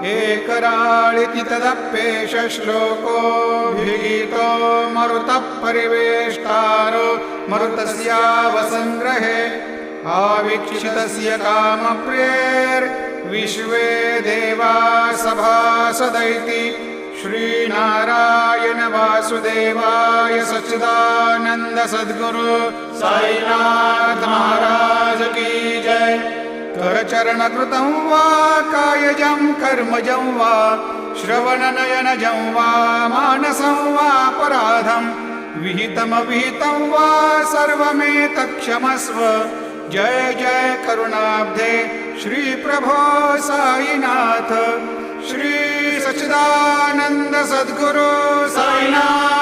एकराळिति तदप्येष श्लोकोऽभिगीतो मरुतः परिवेष्टारो मरुतस्यावसङ्ग्रहे आवीक्षितस्य कामप्रियैर्विश्वे देवा सभासदैति श्रीनारायण वासुदेवाय सच्चिदानन्द सद्गुरु साईनाथ महाराज की जय। करचरणकृतं वा कायजं कर्मजं वा श्रवणनयनजं वा मानसं वापराधं विहितमविहितं वा सर्वमेतत्क्षमस्व। जय जय करुणाब्धे श्री प्रभो साईनाथ श्री सच्चिदानंद सद्गुरु साईनाथ।